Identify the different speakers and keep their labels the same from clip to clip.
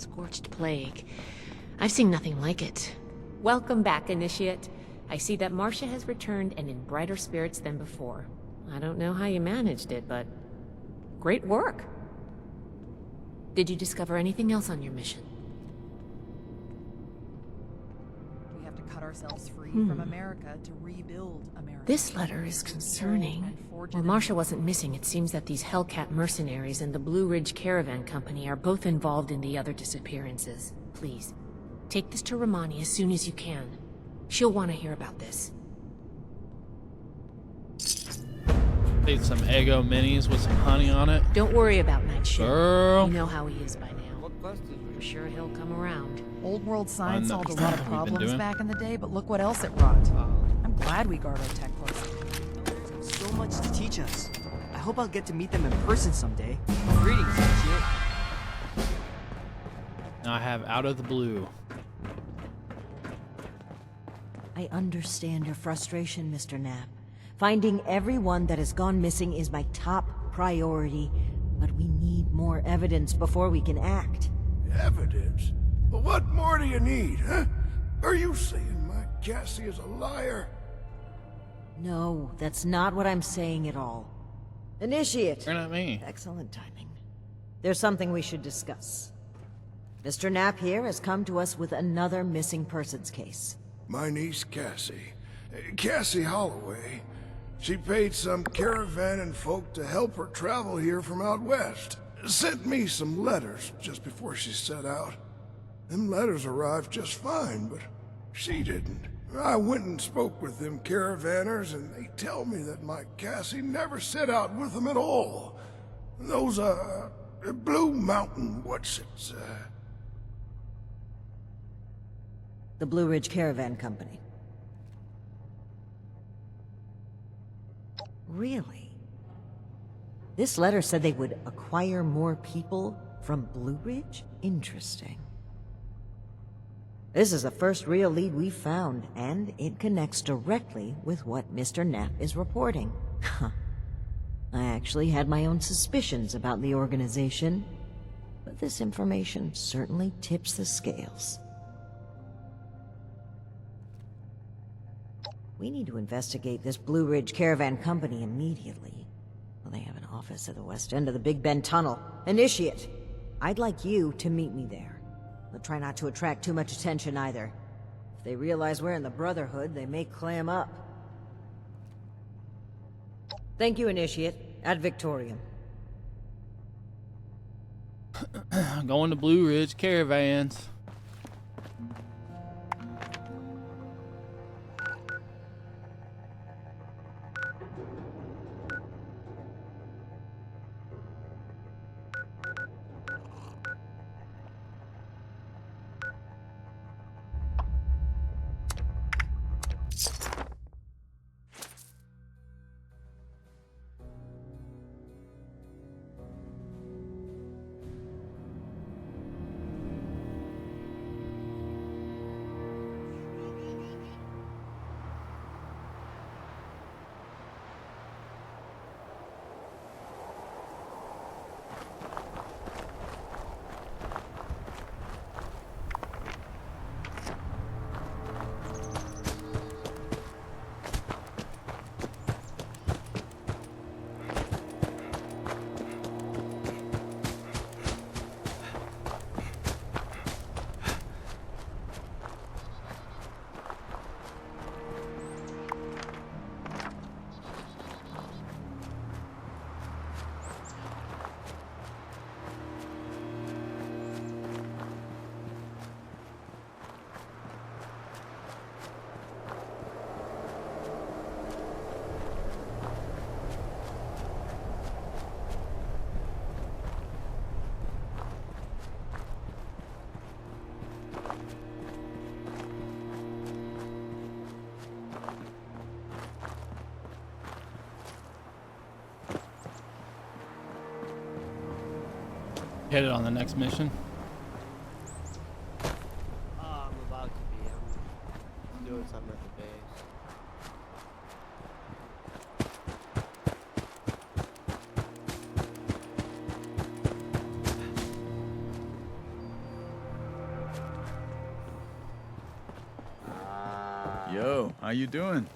Speaker 1: scorched plague. I've seen nothing like it.
Speaker 2: Welcome back, Initiate. I see that Marcia has returned and in brighter spirits than before. I don't know how you managed it, but great work. Did you discover anything else on your mission?
Speaker 3: We have to cut ourselves free from America to rebuild America.
Speaker 1: This letter is concerning. While Marcia wasn't missing, it seems that these Hellcat mercenaries and the Blue Ridge Caravan Company are both involved in the other disappearances. Please, take this to Romani as soon as you can. She'll want to hear about this.
Speaker 4: Ate some Eggo minis with some honey on it.
Speaker 1: Don't worry about Night Shift.
Speaker 4: Girl.
Speaker 1: You know how he is by now. I'm sure he'll come around.
Speaker 3: Old world science solved a lot of
Speaker 4: We've been
Speaker 3: problems
Speaker 4: doing.
Speaker 3: back in the day, but look what else it brought. I'm glad we guard our tech post.
Speaker 5: So much to teach us. I hope I'll get to meet them in person someday. Greetings, Initiate.
Speaker 4: Now I have Out of the Blue.
Speaker 6: I understand your frustration, Mr. Knapp. Finding everyone that has gone missing is my top priority, but we need more evidence before we can act.
Speaker 7: Evidence? Well, what more do you need, huh? Are you saying my Cassie is a liar?
Speaker 6: No, that's not what I'm saying at all. Initiate!
Speaker 4: You're not me.
Speaker 6: Excellent timing. There's something we should discuss. Mr. Knapp here has come to us with another missing persons case.
Speaker 7: My niece Cassie. Cassie Holloway. She paid some caravan and folk to help her travel here from out west. Sent me some letters just before she set out. Them letters arrived just fine, but she didn't. I went and spoke with them caravanners, and they tell me that my Cassie never set out with them at all. Those, Blue Mountain,
Speaker 6: The Blue Ridge Caravan Company. Really? This letter said they would acquire more people from Blue Ridge? Interesting. This is the first real lead we've found, and it connects directly with what Mr. Knapp is reporting. I actually had my own suspicions about the organization, but this information certainly tips the scales. We need to investigate this Blue Ridge Caravan Company immediately. Well, they have an office at the west end of the Big Bend Tunnel. Initiate! I'd like you to meet me there. But try not to attract too much attention either. If they realize we're in the Brotherhood, they may clam up. Thank you, Initiate. Ad Victoriam.
Speaker 4: Going to Blue Ridge Caravans. Headed on the next mission.
Speaker 5: I'm about to be. I'm doing something at the base.
Speaker 8: How you doing?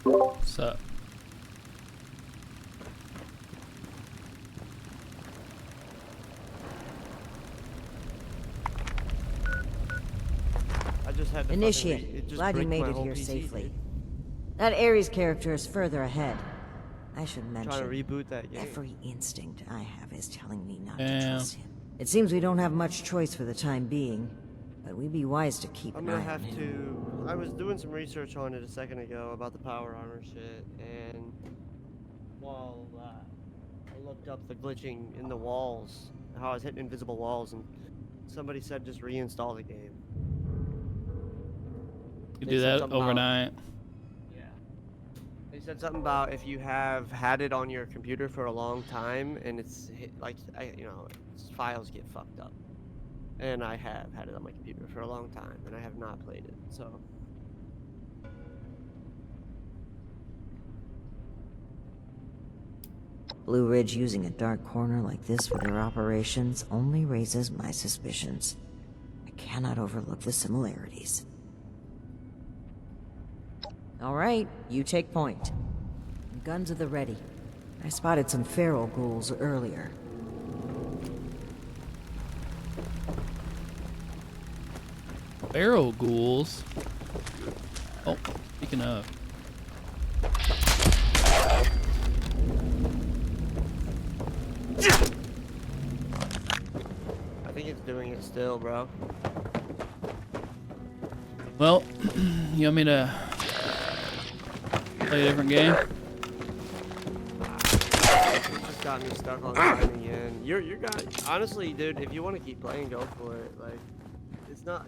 Speaker 4: What's up?
Speaker 9: I just had to
Speaker 6: Initiate.
Speaker 9: it just
Speaker 6: Glad you
Speaker 9: bricked
Speaker 6: made
Speaker 9: my
Speaker 6: it
Speaker 9: whole
Speaker 6: here
Speaker 9: PC,
Speaker 6: safely.
Speaker 9: dude.
Speaker 6: That Ares character is further ahead. I should mention,
Speaker 9: Trying to reboot that game.
Speaker 6: every instinct I have is telling me not to
Speaker 4: Damn.
Speaker 6: trust him. It seems we don't have much choice for the time being, but we'd be wise to keep
Speaker 9: I'm
Speaker 6: an
Speaker 9: gonna
Speaker 6: eye
Speaker 9: have
Speaker 6: on him.
Speaker 9: to. I was doing some research on it a second ago about the power armor shit, and while I looked up the glitching in the walls, how I was hitting invisible walls, and somebody said just reinstall the game.
Speaker 4: You
Speaker 9: They
Speaker 4: do
Speaker 9: said
Speaker 4: that
Speaker 9: something about-
Speaker 4: overnight.
Speaker 9: Yeah. They said something about if you have had it on your computer for a long time and it's hit, like, its files get fucked up. And I have had it on my computer for a long time and I have not played it, so.
Speaker 6: Blue Ridge using a dark corner like this for their operations only raises my suspicions. I cannot overlook the similarities. All right, you take point. Guns at the ready. I spotted some feral ghouls earlier.
Speaker 4: Barrel ghouls. Oh, speaking of.
Speaker 9: I think it's doing it still, bro.
Speaker 4: Well, you want me to play a different game?
Speaker 9: It just got me stuck on time again. You're guy. Honestly, dude, if you want to keep playing, go for it. Like, it's not.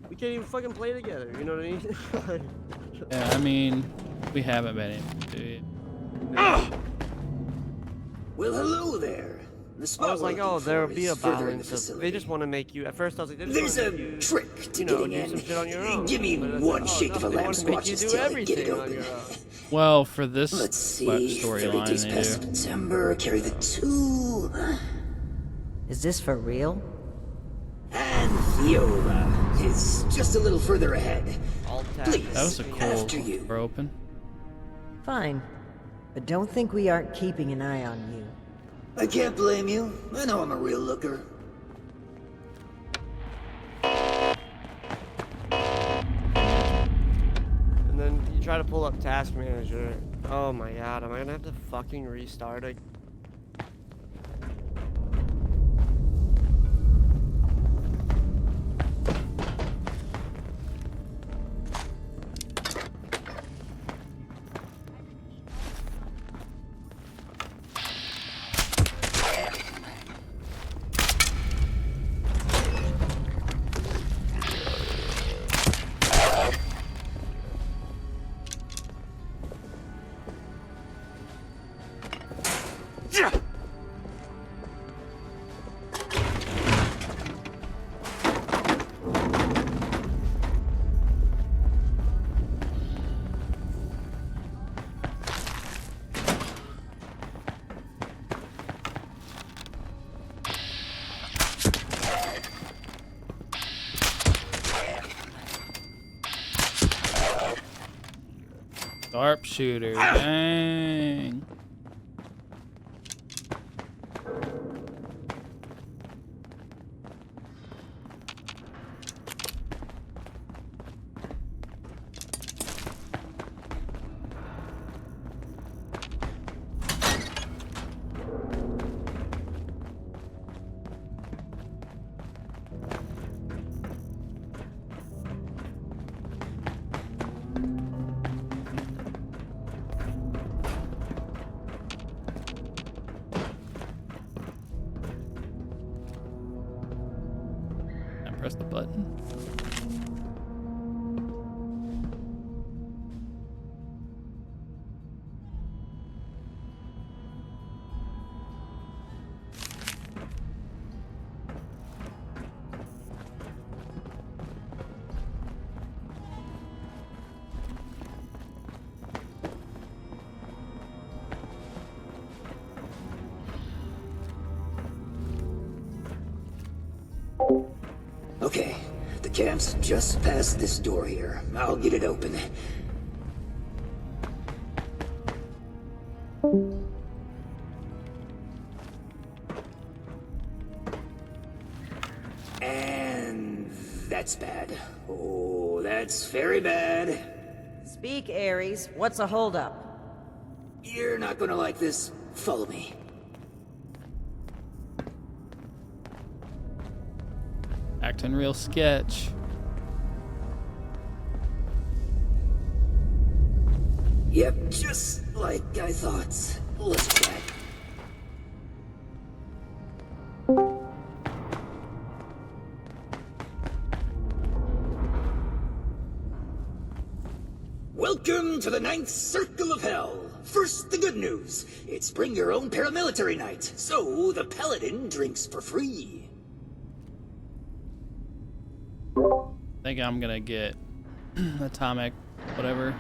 Speaker 9: We can't even fucking play together. You know what I mean?
Speaker 4: Yeah, I mean, we haven't been able to do it.
Speaker 10: Well, hello there. The
Speaker 9: I was like, oh, there'll be a
Speaker 10: further in the
Speaker 9: balance. They
Speaker 10: facility.
Speaker 9: just want to make you. At first, I was like, they
Speaker 10: There's
Speaker 9: just
Speaker 10: a
Speaker 9: want to make you,
Speaker 10: trick to
Speaker 9: you know,
Speaker 10: getting
Speaker 9: do some shit on your own.
Speaker 10: Give me
Speaker 9: But it's
Speaker 10: one
Speaker 9: like,
Speaker 10: shake of a
Speaker 9: they want
Speaker 10: lamb's
Speaker 9: to make you
Speaker 10: squatch's
Speaker 9: do
Speaker 10: tail and get it
Speaker 9: everything on
Speaker 10: open.
Speaker 9: your own.
Speaker 4: Well, for this
Speaker 10: Let's see. 30
Speaker 4: storyline,
Speaker 10: days
Speaker 4: they
Speaker 10: past
Speaker 4: do.
Speaker 10: September, carry the 2.
Speaker 6: Is this for real?
Speaker 10: And Viola is just a little further ahead.
Speaker 9: Alt tab.
Speaker 10: Please,
Speaker 4: That was a cool
Speaker 10: after you.
Speaker 4: door open.
Speaker 6: Fine. But don't think we aren't keeping an eye on you.
Speaker 10: I can't blame you. I know I'm a real looker.
Speaker 9: And then you try to pull up Task Manager. Oh my god, am I gonna have to fucking restart it?
Speaker 4: Sharpshooter. Dang. Press the button.
Speaker 10: Okay, the camp's just past this door here. I'll get it open. And that's bad. Oh, that's very bad.
Speaker 6: Speak, Ares. What's a holdup?
Speaker 10: You're not gonna like this. Follow me.
Speaker 4: Acting real sketch.
Speaker 10: Yep, just like I thought. Let's try. Welcome to the 9th Circle of Hell. First, the good news. It's bring your own paramilitary night, so the paladin drinks for free.
Speaker 4: I think I'm gonna get atomic, whatever.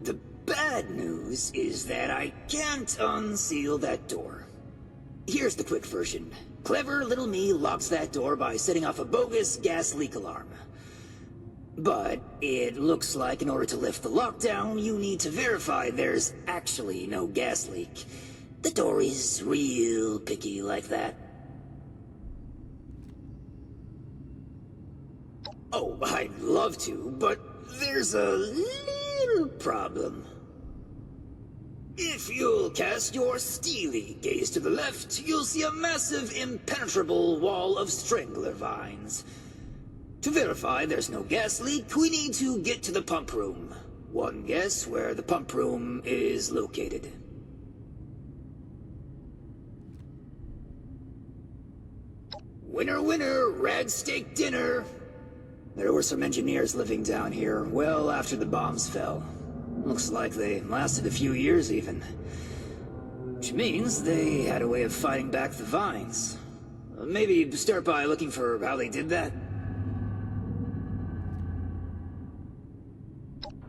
Speaker 10: The bad news is that I can't unseal that door. Here's the quick version. Clever little me locks that door by setting off a bogus gas leak alarm. But it looks like in order to lift the lockdown, you need to verify there's actually no gas leak. The door is real picky like that. Oh, I'd love to, but there's a little problem. If you'll cast your steely gaze to the left, you'll see a massive, impenetrable wall of strangler vines. To verify there's no gas leak, we need to get to the pump room. One guess where the pump room is located. Winner, winner, rag steak dinner. There were some engineers living down here well after the bombs fell. Looks like they lasted a few years even. Which means they had a way of fighting back the vines. Maybe start by looking for how they did that.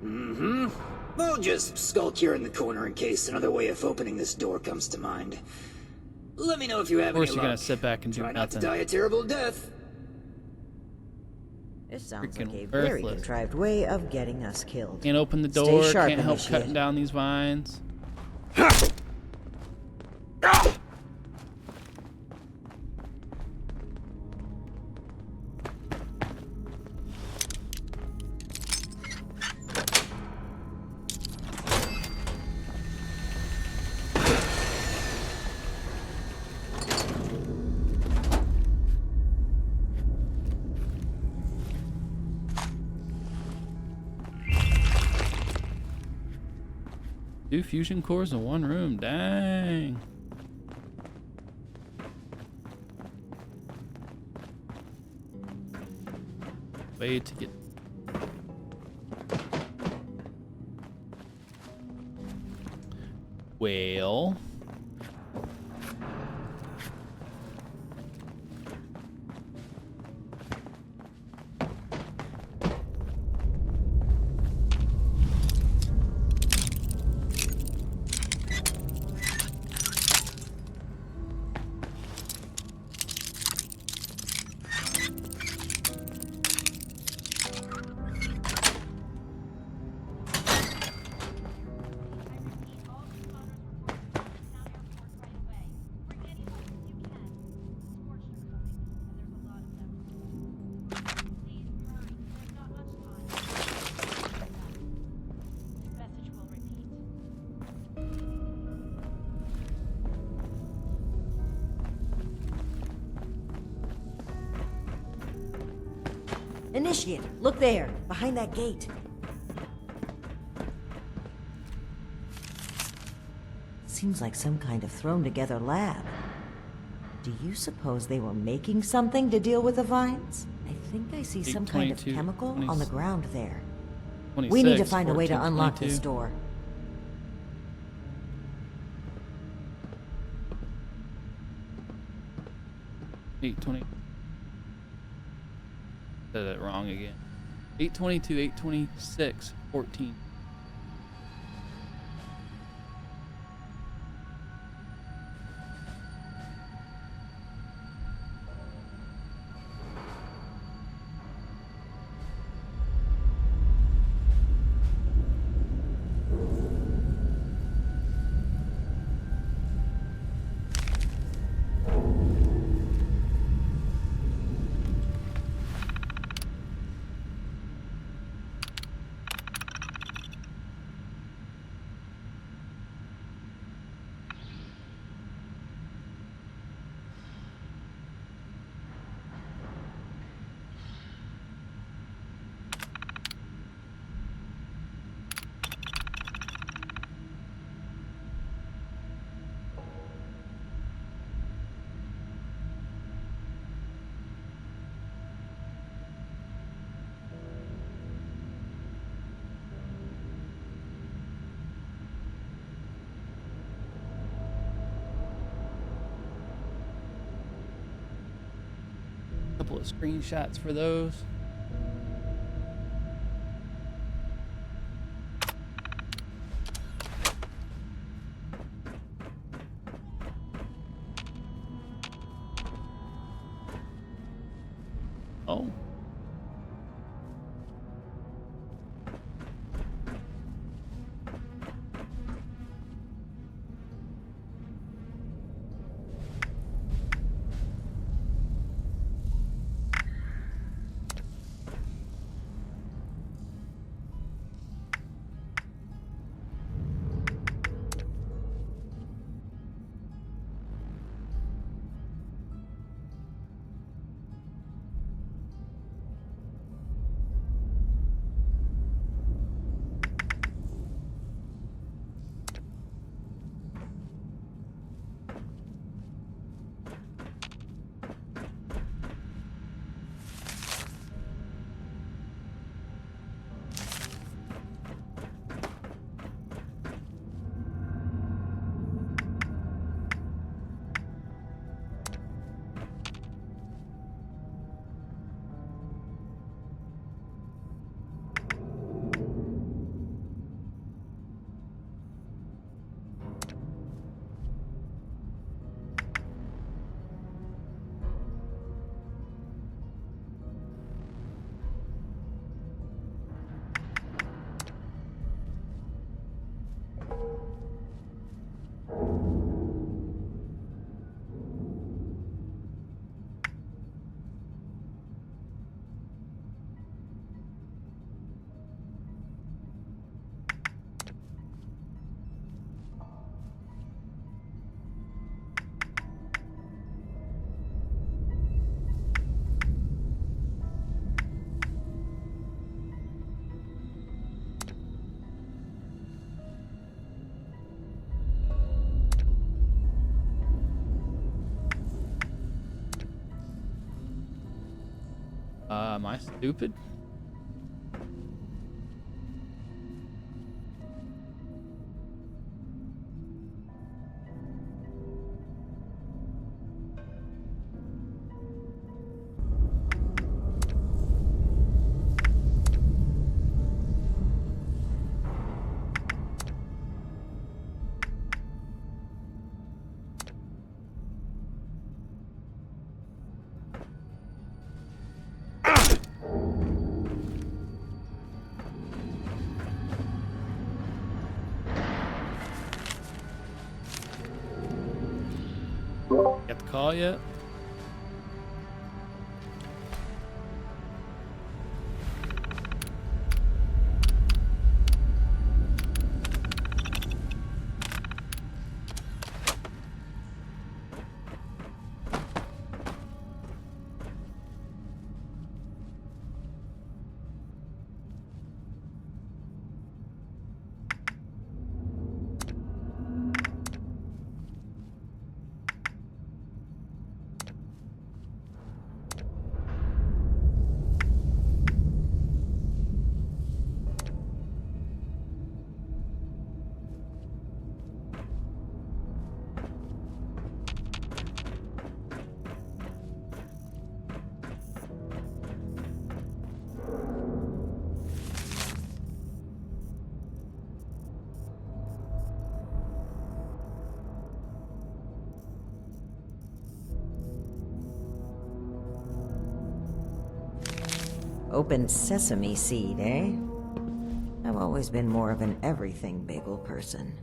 Speaker 10: We'll just skulk here in the corner in case another way of opening this door comes to mind. Let me know if you have any luck.
Speaker 4: Of course you're gonna sit back and do
Speaker 10: Try not to
Speaker 4: nothing.
Speaker 10: die a terrible death.
Speaker 6: This sounds
Speaker 4: Freaking
Speaker 6: like a very
Speaker 4: worthless.
Speaker 6: contrived way of getting us killed.
Speaker 4: Can't open the
Speaker 6: Stay
Speaker 4: door,
Speaker 6: sharp,
Speaker 4: can't help
Speaker 6: initiate.
Speaker 4: cutting down these vines. Two fusion cores in one room, dang. Way to get. Well.
Speaker 6: Initiate, look there, behind that gate. Seems like some kind of thrown-together lab. Do you suppose they were making something to deal with the vines? I think I see some kind of
Speaker 4: 822,
Speaker 6: chemical
Speaker 4: 20
Speaker 6: on the ground there.
Speaker 4: 26,
Speaker 6: We need to find a way to
Speaker 4: 14,
Speaker 6: unlock
Speaker 4: 22.
Speaker 6: this door.
Speaker 4: Eight 20. Said it wrong again. 822, 826, 14. Couple of screenshots for those. Oh. Am I stupid? Got the call yet?
Speaker 6: Open sesame seed, eh? I've always been more of an everything bagel person.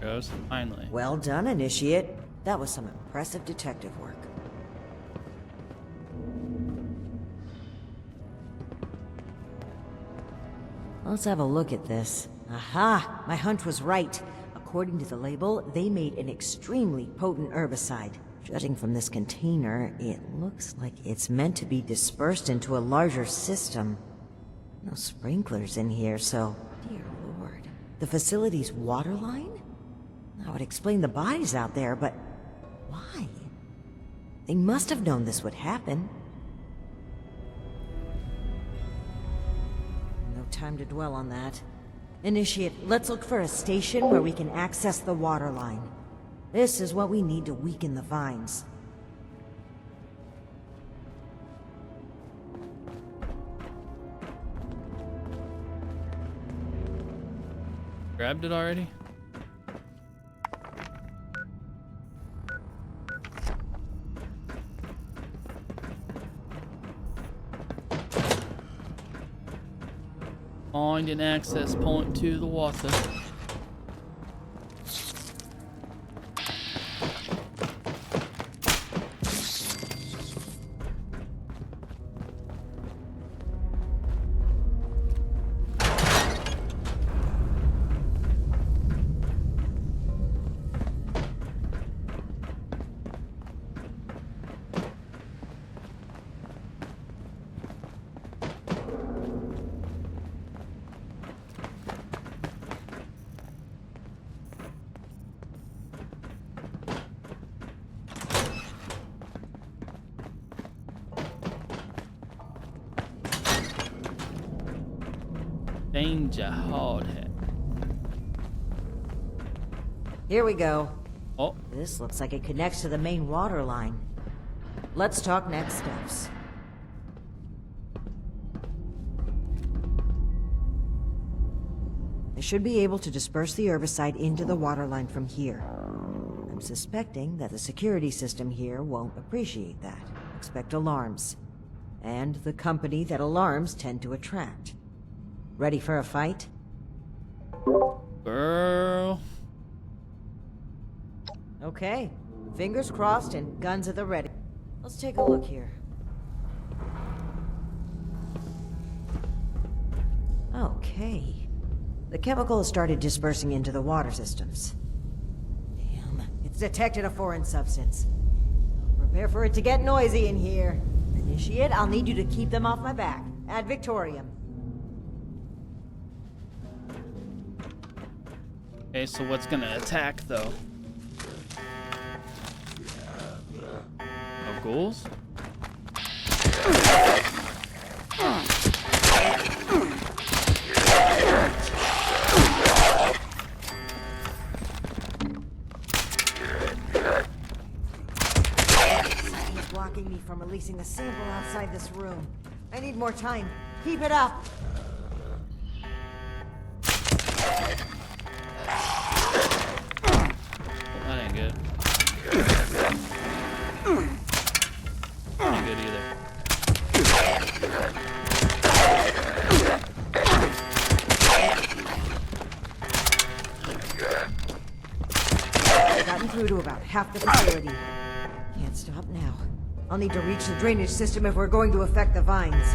Speaker 4: Goes finally.
Speaker 6: Well done, Initiate. That was some impressive detective work. Let's have a look at this. Aha! My hunch was right. According to the label, they made an extremely potent herbicide. Judging from this container, it looks like it's meant to be dispersed into a larger system. No sprinklers in here, so... Dear Lord. The facility's water line? That would explain the bodies out there, but... why? They must have known this would happen. No time to dwell on that. Initiate, let's look for a station where we can access the water line. This is what we need to weaken the vines.
Speaker 4: Grabbed it already? Find an access point to the water. Danger hard hat.
Speaker 6: Here we go.
Speaker 4: Oh,
Speaker 6: This looks like it connects to the main water line. Let's talk next steps. I should be able to disperse the herbicide into the water line from here. I'm suspecting that the security system here won't appreciate that. Expect alarms. And the company that alarms tend to attract. Ready for a fight?
Speaker 4: girl.
Speaker 6: Okay. Fingers crossed and guns at the ready. Let's take a look here. Okay. The chemical has started dispersing into the water systems. Damn. It's detected a foreign substance. Prepare for it to get noisy in here. Initiate, I'll need you to keep them off my back. Ad Victoriam.
Speaker 4: Okay, so what's gonna attack though? No ghouls?
Speaker 6: Something's blocking me from releasing the sample outside this room. I need more time. Keep it up.
Speaker 4: That ain't good. Ain't good either.
Speaker 6: I've gotten through to about half the facility. Can't stop now. I'll need to reach the drainage system if we're going to affect the vines.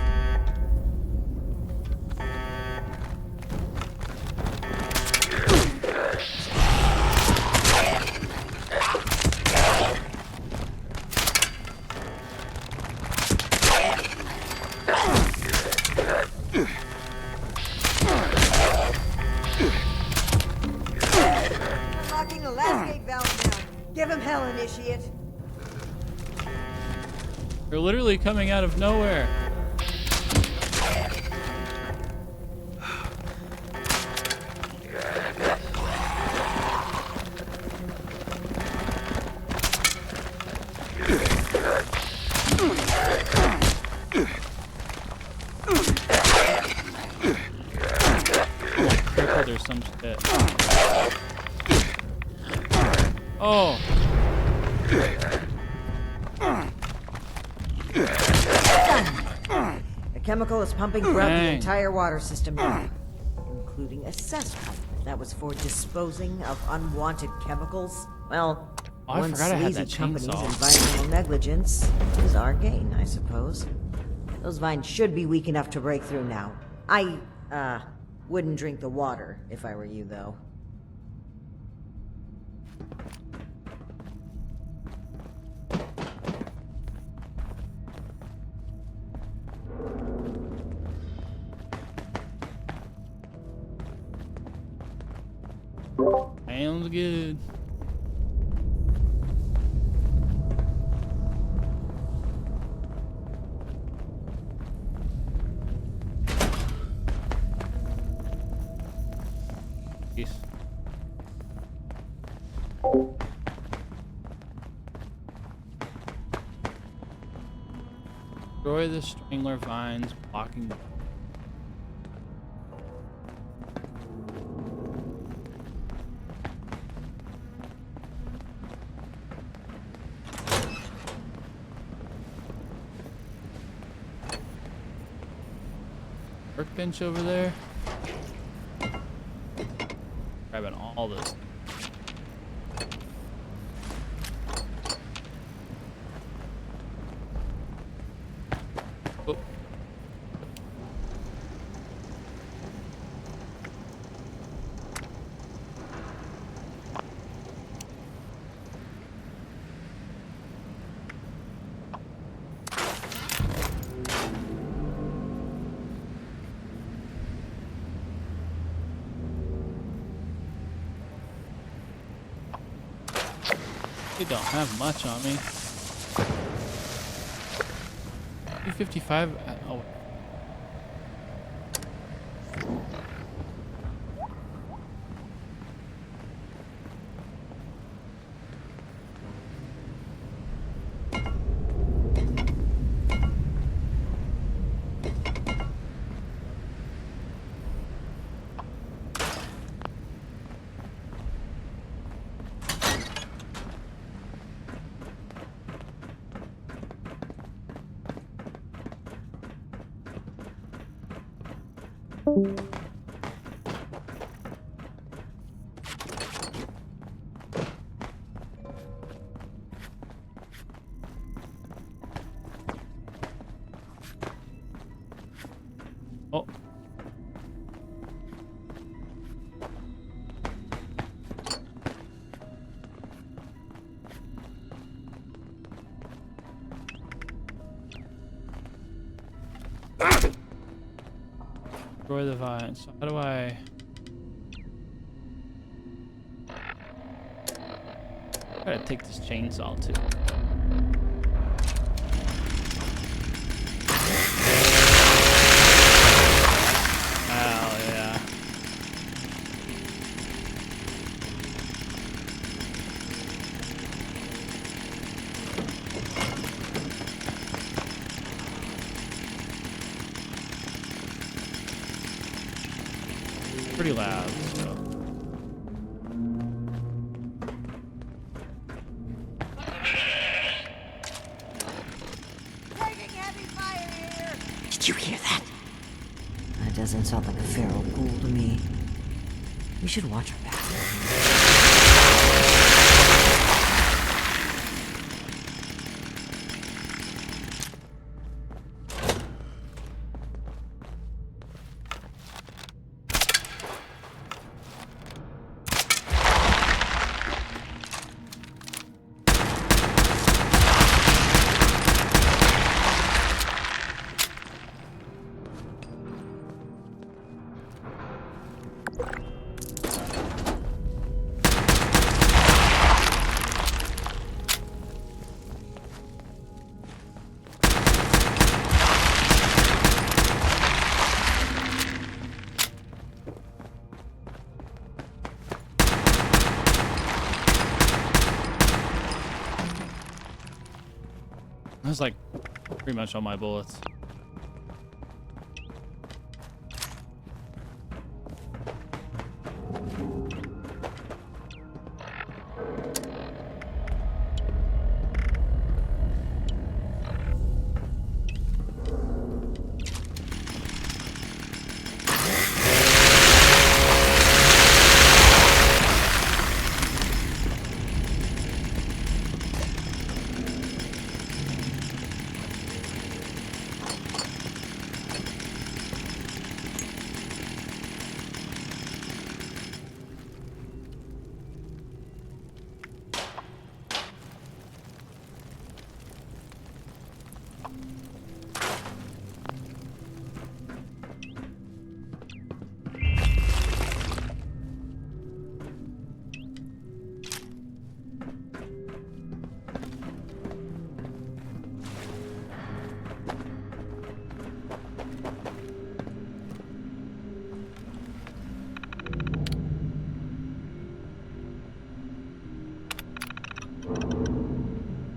Speaker 6: locking the last gate valve now. Give him hell, initiate.
Speaker 4: They're literally coming out of nowhere. Careful, there's some shit. Oh.
Speaker 6: The chemical is pumping throughout the
Speaker 4: Dang.
Speaker 6: entire water system now, including a cess pipe that was for disposing of unwanted chemicals. Well,
Speaker 4: Oh, I
Speaker 6: one
Speaker 4: forgot I had
Speaker 6: sleazy
Speaker 4: that
Speaker 6: company's
Speaker 4: chainsaw.
Speaker 6: environmental negligence is our gain, I suppose. Those vines should be weak enough to break through now. I, wouldn't drink the water if I were you, though.
Speaker 4: Sounds good. Peace. Destroy the strangler vines blocking. Workbench over there. Grabbing all this. Oh. They don't have much on me. 255. Oh. Oh. Destroy the vines. So how do I? Gotta take this chainsaw too. Oh yeah. Pretty loud, so.
Speaker 6: Did you hear that? That doesn't sound like a feral ghoul to me. We should watch our back.
Speaker 4: I was like pretty much all my bullets.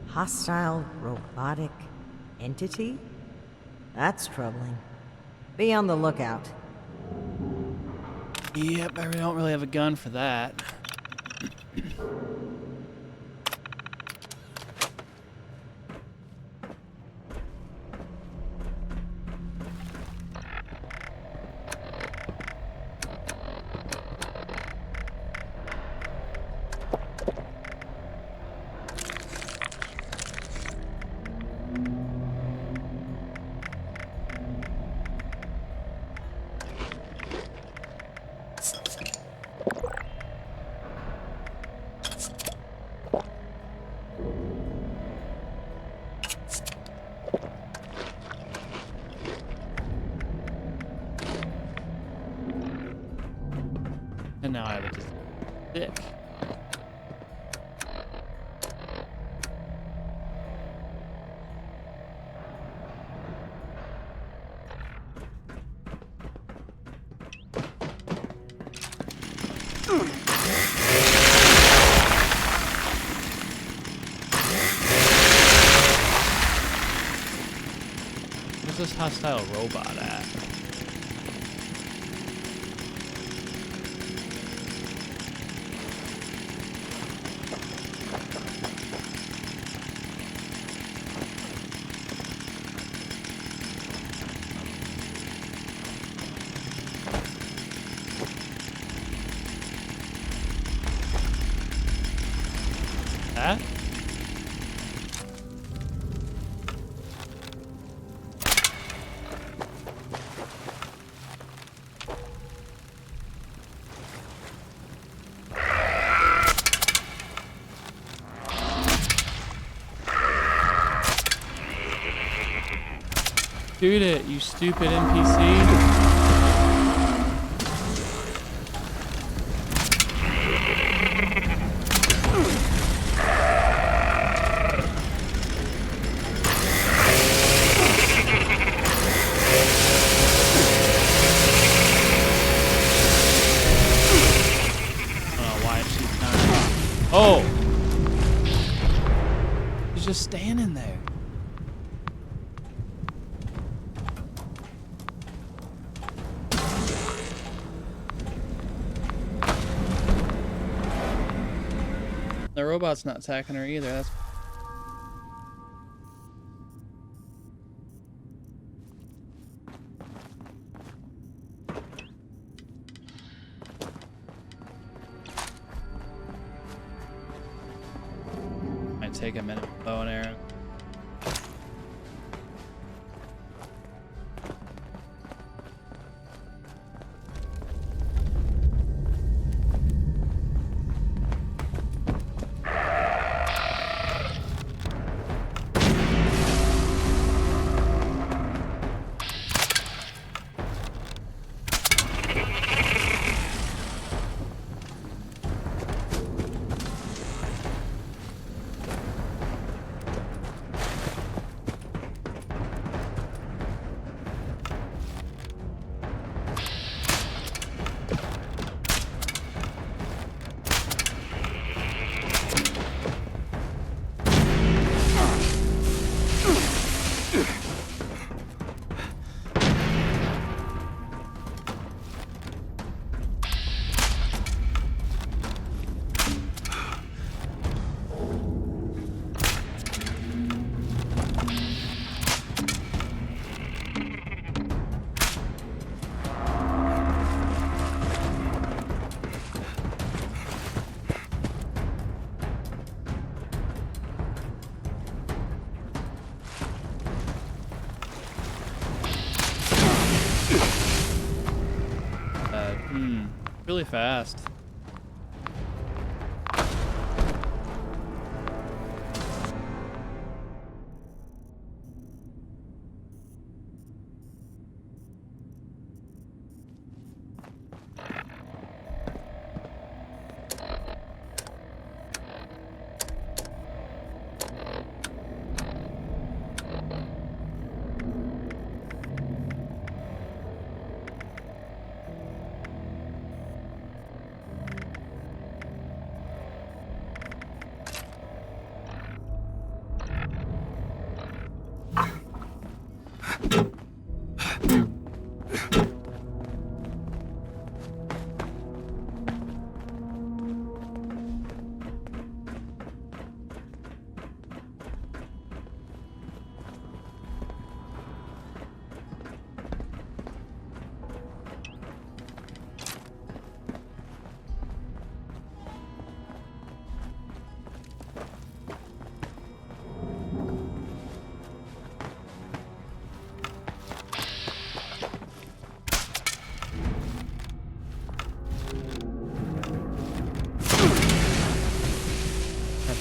Speaker 6: Hostile robotic entity? That's troubling. Be on the lookout.
Speaker 4: Yep, I don't really have a gun for that. And now I have it just thick. Where's this hostile robot at? That? Shoot it, you stupid NPC. Oh! He's just standing there. The robot's not attacking her either. That's might take a minute. Bow and arrow. really fast.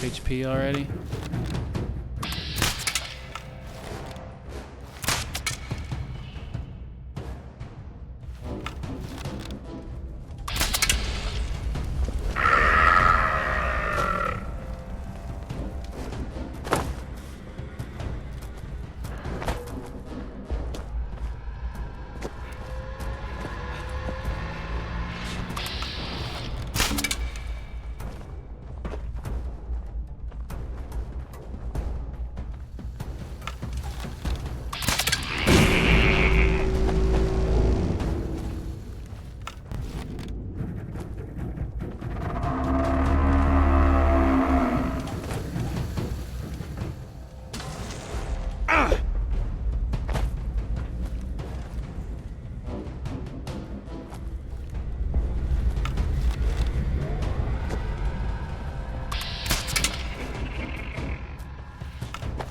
Speaker 4: HP already.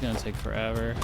Speaker 4: It's gonna take forever.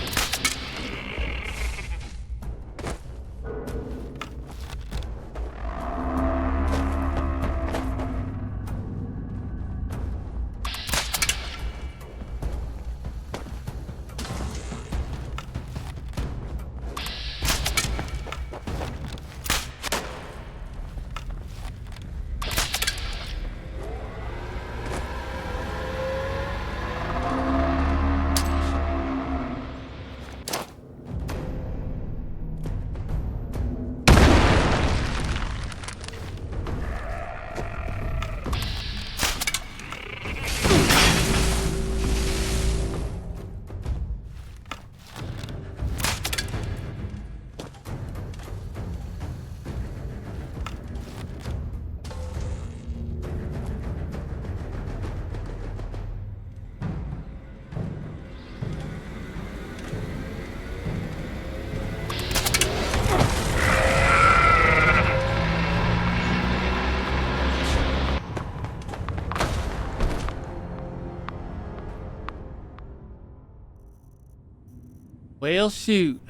Speaker 4: Well, shoot.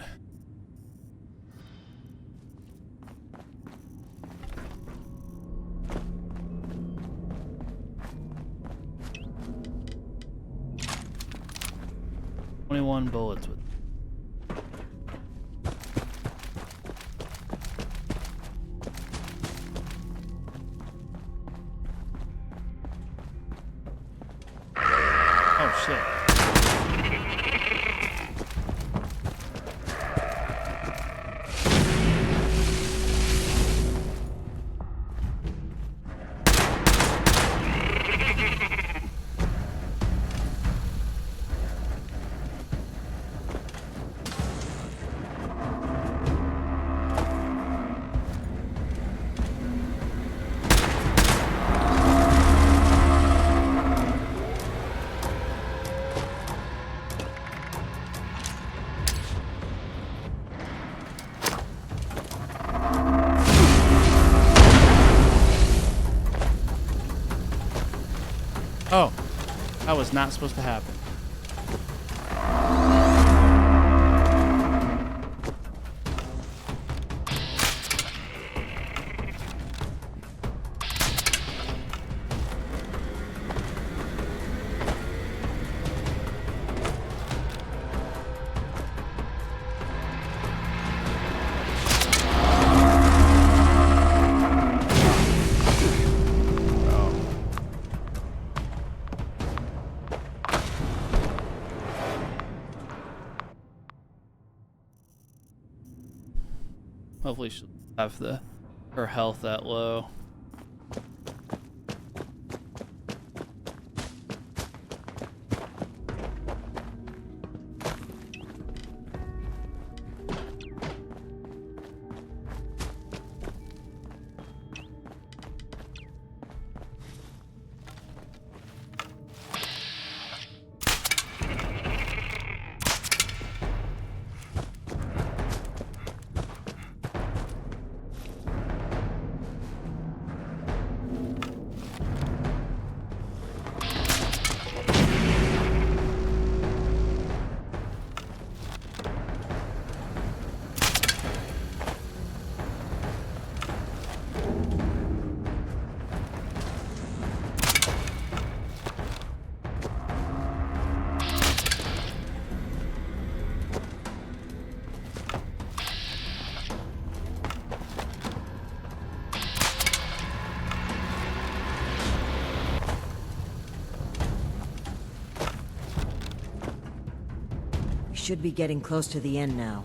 Speaker 4: "21 bullets with." Oh shit. Oh, that was not supposed to happen. Hopefully she'll have her health that low.
Speaker 6: We should be getting close to the end now.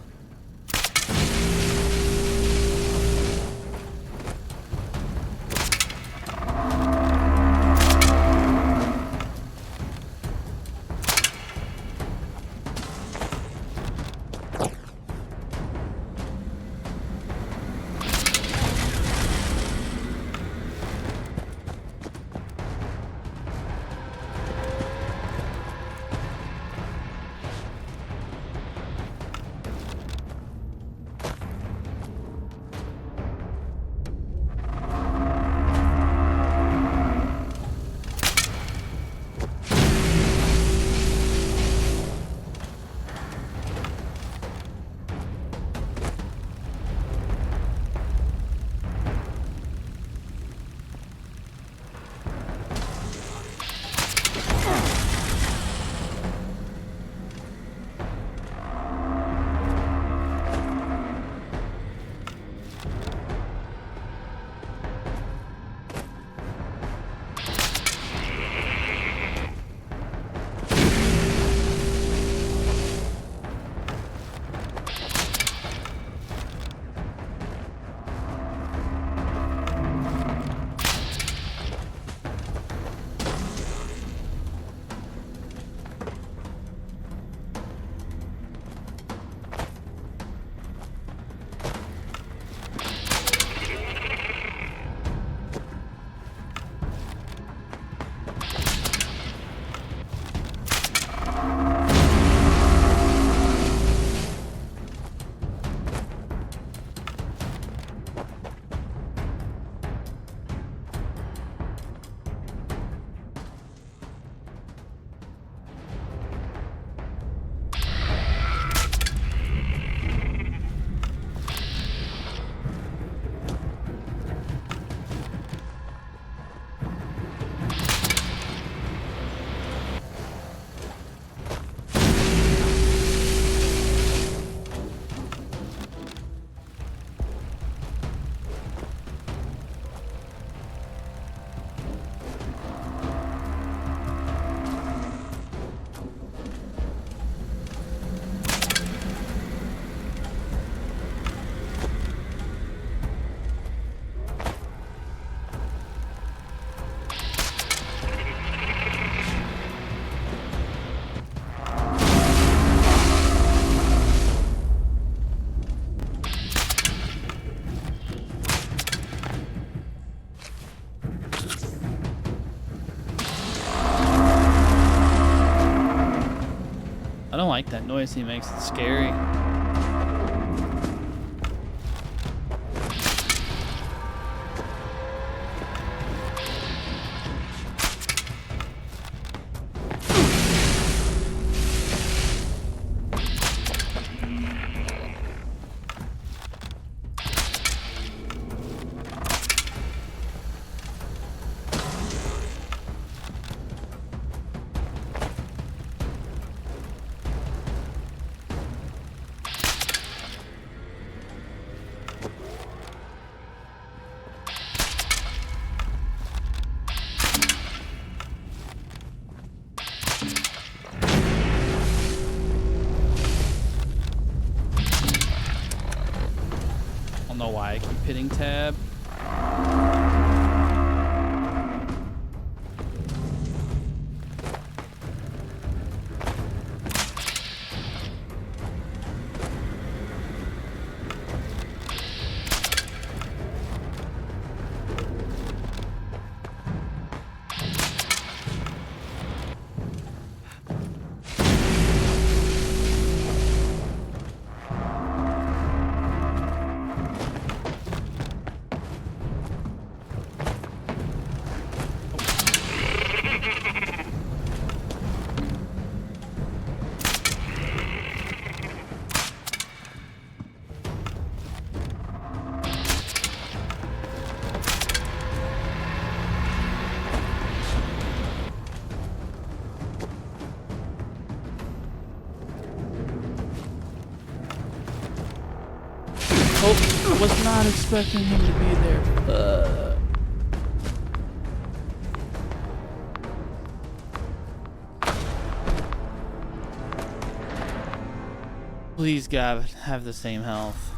Speaker 4: I don't like that noise he makes. It's scary. why I keep hitting tab. Oh, I was not expecting him to be there. Please, God, have the same health.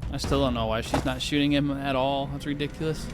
Speaker 4: I still don't know why she's not shooting him at all. That's ridiculous.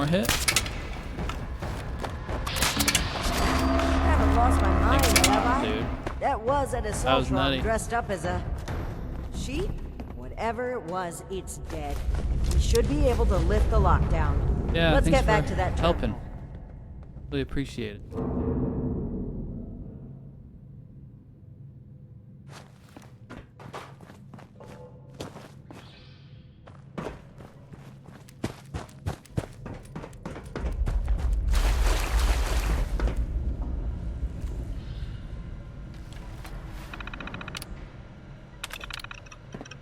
Speaker 4: more hit?
Speaker 6: I haven't lost my mind, have I?
Speaker 4: Dude.
Speaker 6: That was an assault
Speaker 4: nutty.
Speaker 6: drone dressed up as a sheep. Whatever it was, it's dead. We should be able to lift the lockdown.
Speaker 4: Yeah,
Speaker 6: Let's
Speaker 4: thanks
Speaker 6: get back
Speaker 4: for
Speaker 6: to that
Speaker 4: helping.
Speaker 6: terminal.
Speaker 4: Really appreciate it.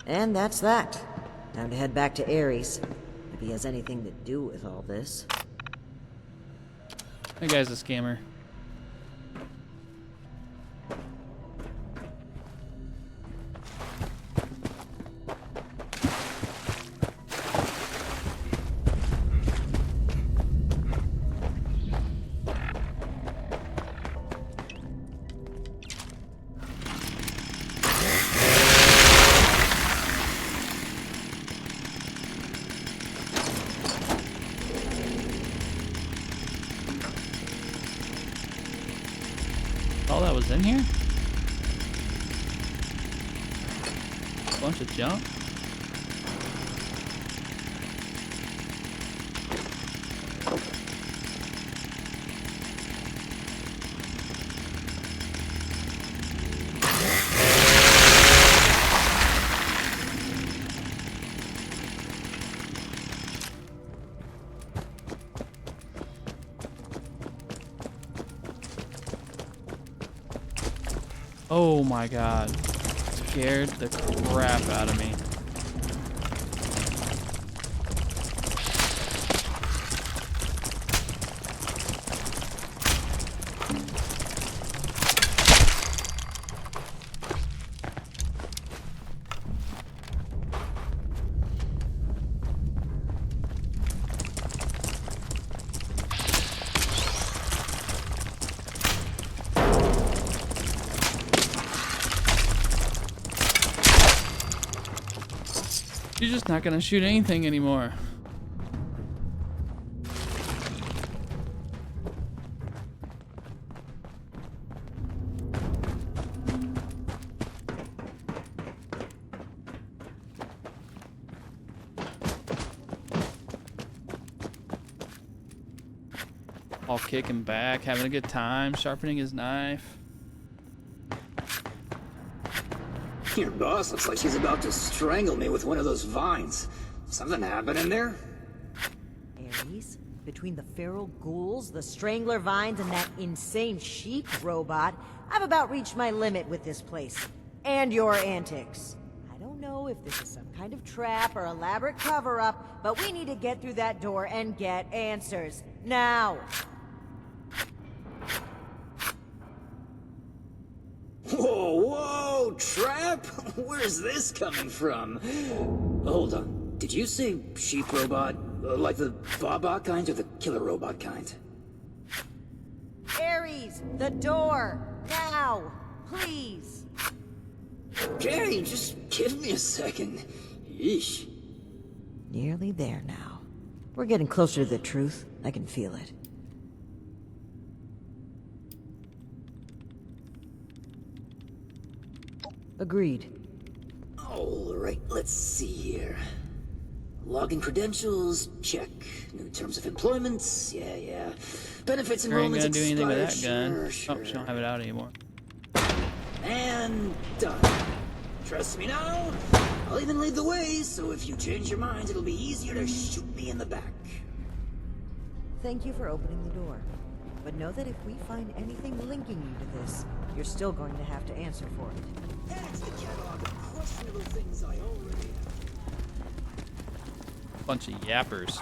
Speaker 6: And that's that. Time to head back to Ares. If he has anything to do with all this.
Speaker 4: That guy's a scammer. All that was in here? Bunch of junk? Oh my god. Scared the crap out of me. You're just not gonna shoot anything anymore. All kicking back, having a good time, sharpening his knife.
Speaker 10: Your boss looks like she's about to strangle me with one of those vines. Something happening there?
Speaker 6: Ares? Between the feral ghouls, the strangler vines, and that insane sheep robot, I've about reached my limit with this place. And your antics. I don't know if this is some kind of trap or elaborate cover-up, but we need to get through that door and get answers. Now!
Speaker 10: Whoa, whoa, trap? Where's this coming from? Hold on. Did you say sheep robot? Like the Baba kind or the killer robot kind?
Speaker 6: Ares! The door! Now! Please!
Speaker 10: Okay, just give me a second. Yeesh.
Speaker 6: Nearly there now. We're getting closer to the truth. I can feel it. Agreed.
Speaker 10: Alright, let's see here. Login credentials, check. New terms of employment, yeah. Benefits
Speaker 4: You ain't
Speaker 10: enrollment
Speaker 4: gonna do anything with that
Speaker 10: expired,
Speaker 4: gun.
Speaker 10: sure.
Speaker 4: Oh, she don't have it out anymore.
Speaker 10: And done. Trust me now? I'll even lead the way, so if you change your mind, it'll be easier to shoot me in the back.
Speaker 6: Thank you for opening the door. But know that if we find anything linking you to this, you're still going to have to answer for it.
Speaker 10: Add to the catalog of questionable things I already have.
Speaker 4: Bunch of yappers.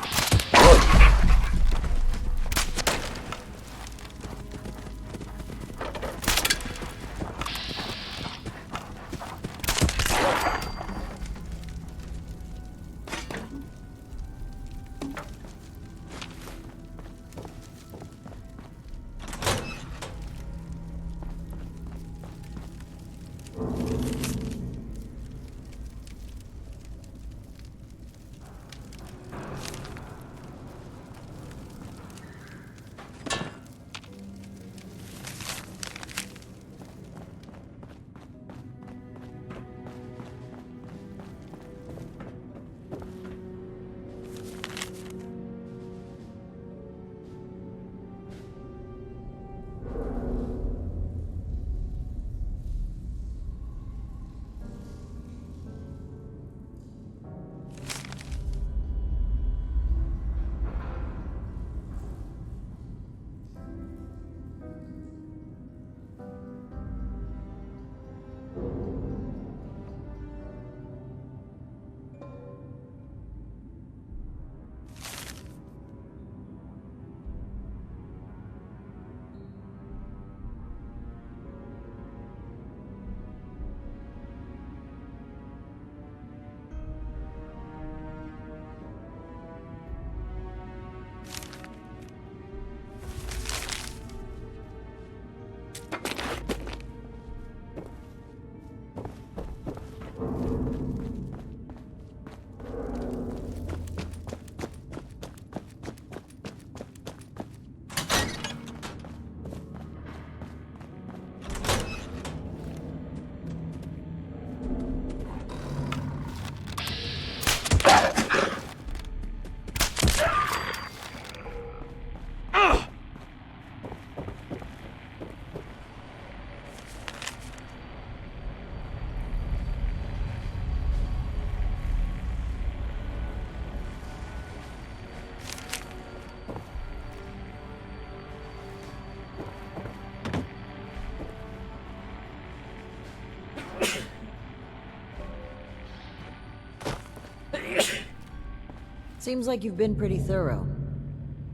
Speaker 6: Seems like you've been pretty thorough.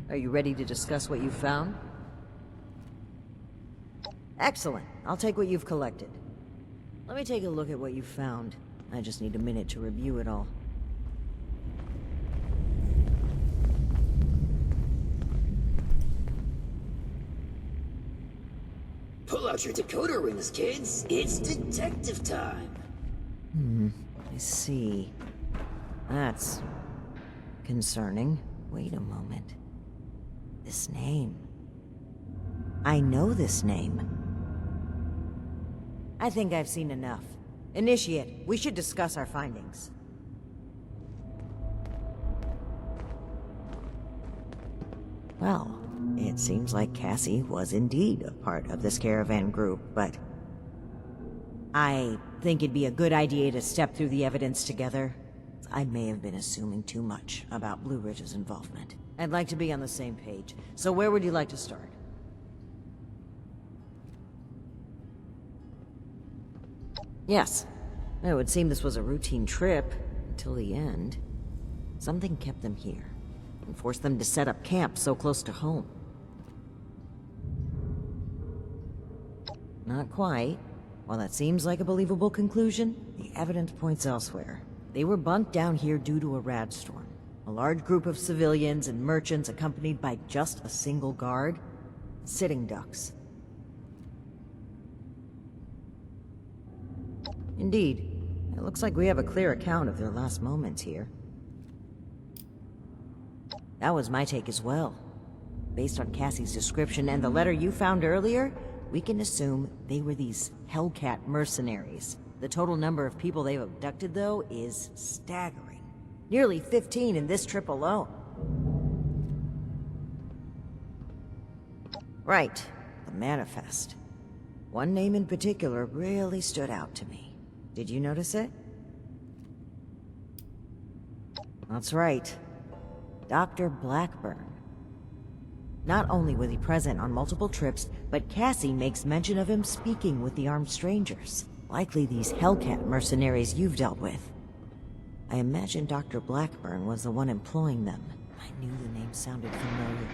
Speaker 6: Are you ready to discuss what you've found? Excellent. I'll take what you've collected. Let me take a look at what you've found. I just need a minute to review it all.
Speaker 10: Pull out your decoder rings, kids. It's detective time.
Speaker 6: I see. That's concerning. Wait a moment. This name. I know this name. I think I've seen enough. Initiate, we should discuss our findings. Well, it seems like Cassie was indeed a part of this caravan group, but I think it'd be a good idea to step through the evidence together. I may have been assuming too much about Blue Ridge's involvement. I'd like to be on the same page, so where would you like to start? Yes. It would seem this was a routine trip, until the end. Something kept them here, and forced them to set up camp so close to home. Not quite. While that seems like a believable conclusion, the evidence points elsewhere. They were bunked down here due to a rad storm. A large group of civilians and merchants accompanied by just a single guard. Sitting ducks. Indeed. It looks like we have a clear account of their last moments here. That was my take as well. Based on Cassie's description and the letter you found earlier, we can assume they were these Hellcat mercenaries. The total number of people they've abducted, though, is staggering. Nearly 15 in this trip alone. Right, the manifest. One name in particular really stood out to me. Did you notice it? That's right. Dr. Blackburn. Not only was he present on multiple trips, but Cassie makes mention of him speaking with the armed strangers. Likely these Hellcat mercenaries you've dealt with. I imagine Dr. Blackburn was the one employing them. I knew the name sounded familiar.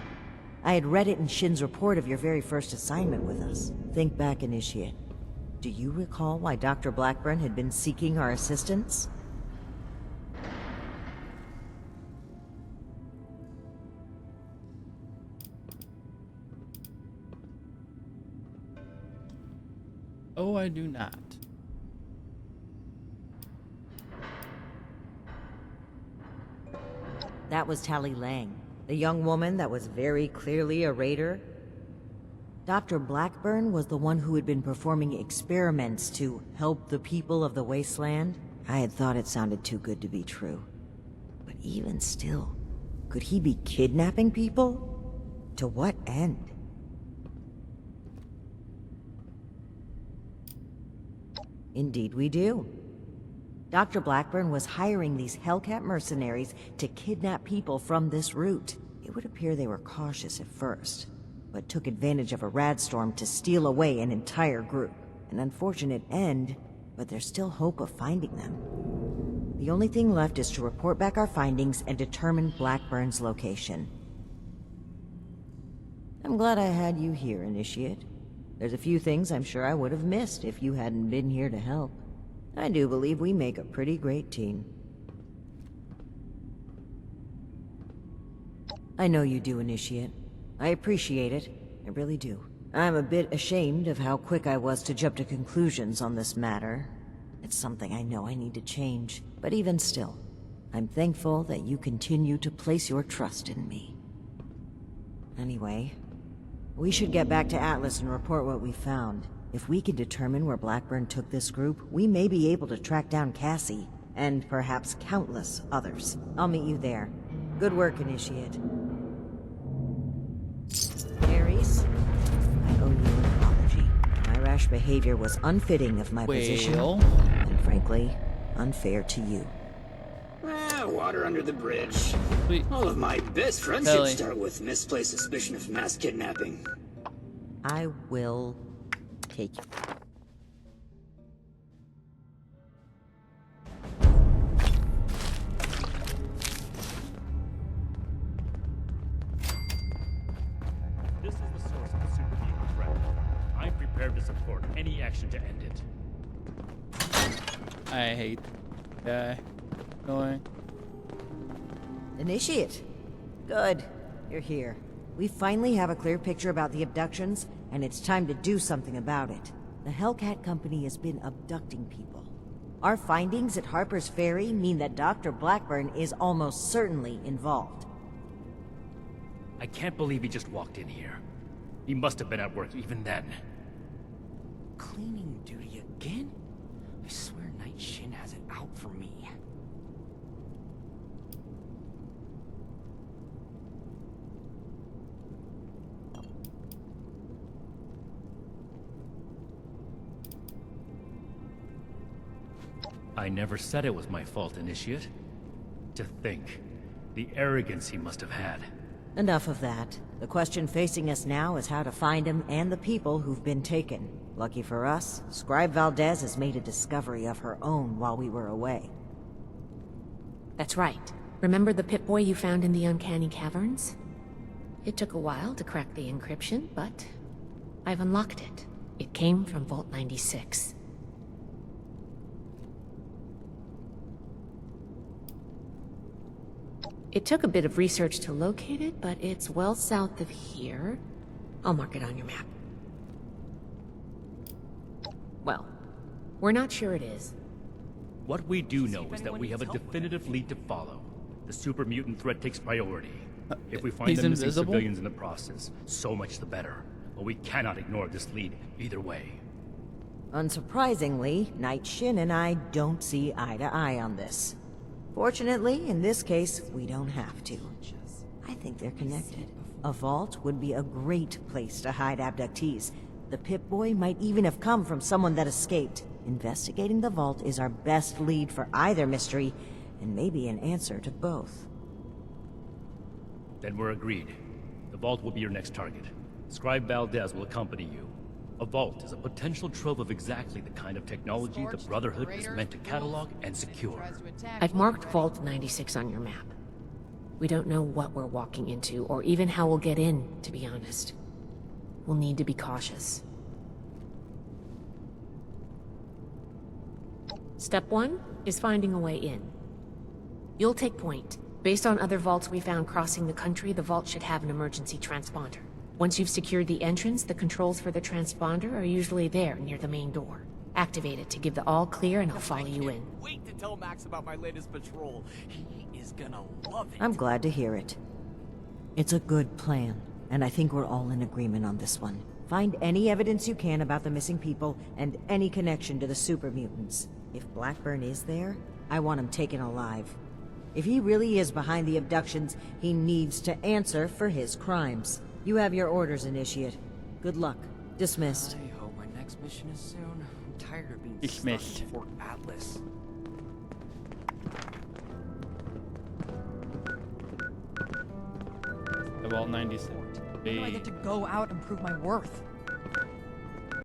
Speaker 6: I had read it in Shin's report of your very first assignment with us. Think back, Initiate. Do you recall why Dr. Blackburn had been seeking our assistance?
Speaker 4: Oh, I do not.
Speaker 6: That was Tally Lang, the young woman that was very clearly a raider. Dr. Blackburn was the one who had been performing experiments to help the people of the wasteland. I had thought it sounded too good to be true. But even still, could he be kidnapping people? To what end? Indeed we do. Dr. Blackburn was hiring these Hellcat mercenaries to kidnap people from this route. It would appear they were cautious at first, but took advantage of a rad storm to steal away an entire group. An unfortunate end, but there's still hope of finding them. The only thing left is to report back our findings and determine Blackburn's location. I'm glad I had you here, Initiate. There's a few things I'm sure I would have missed if you hadn't been here to help. I do believe we make a pretty great team. I know you do, Initiate. I appreciate it. I really do. I'm a bit ashamed of how quick I was to jump to conclusions on this matter. It's something I know I need to change. But even still, I'm thankful that you continue to place your trust in me. Anyway, we should get back to Atlas and report what we found. If we can determine where Blackburn took this group, we may be able to track down Cassie, and perhaps countless others. I'll meet you there. Good work, Initiate. Ares, I owe you an apology. My rash behavior was unfitting of my position, and frankly, unfair to you.
Speaker 10: Water under the bridge.
Speaker 4: Sweet.
Speaker 10: All of my best friendships start with misplaced suspicion of mass kidnapping.
Speaker 6: I will take you.
Speaker 4: I hate guy. Going.
Speaker 6: Initiate. Good. You're here. We finally have a clear picture about the abductions, and it's time to do something about it. The Hellcat Company has been abducting people. Our findings at Harper's Ferry mean that Dr. Blackburn is almost certainly involved.
Speaker 8: I can't believe he just walked in here. He must have been at work even then.
Speaker 5: Cleaning duty again? I swear Night Shin has it out for me.
Speaker 8: I never said it was my fault, Initiate. To think, the arrogance he must have had.
Speaker 6: Enough of that. The question facing us now is how to find him and the people who've been taken. Lucky for us, Scribe Valdez has made a discovery of her own while we were away.
Speaker 1: That's right. Remember the Pip-Boy you found in the Uncanny Caverns? It took a while to crack the encryption, but I've unlocked it. It came from Vault 96. It took a bit of research to locate it, but it's well south of here. I'll mark it on your map. Well, we're not sure it is.
Speaker 8: What we do know is that we have a definitive lead to follow. The super mutant threat takes priority. If we find
Speaker 4: He's
Speaker 8: the missing
Speaker 4: invisible?
Speaker 8: civilians in the process, so much the better. But we cannot ignore this lead either way.
Speaker 6: Unsurprisingly, Night Shin and I don't see eye to eye on this. Fortunately, in this case, we don't have to. I think they're connected. A vault would be a great place to hide abductees. The Pip-Boy might even have come from someone that escaped. Investigating the vault is our best lead for either mystery, and maybe an answer to both.
Speaker 8: Then we're agreed. The vault will be your next target. Scribe Valdez will accompany you. A vault is a potential trove of exactly the kind of technology the Brotherhood is meant to catalog and secure.
Speaker 1: I've marked Vault 96 on your map. We don't know what we're walking into, or even how we'll get in, to be honest. We'll need to be cautious. Step 1 is finding a way in. You'll take point. Based on other vaults we found crossing the country, the vault should have an emergency transponder. Once you've secured the entrance, the controls for the transponder are usually there, near the main door. Activate it to give the all clear and I'll follow you in.
Speaker 5: Wait to tell Max about my latest patrol. He is gonna love it.
Speaker 6: I'm glad to hear it. It's a good plan, and I think we're all in agreement on this one. Find any evidence you can about the missing people and any connection to the super mutants. If Blackburn is there, I want him taken alive. If he really is behind the abductions, he needs to answer for his crimes. You have your orders, Initiate. Good luck. Dismissed.
Speaker 5: I hope my next mission is soon. I'm tired of being
Speaker 4: Dismissed.
Speaker 5: stuck in Fort Atlas.
Speaker 4: The Vault 96.
Speaker 3: When do I get to go out and prove my worth?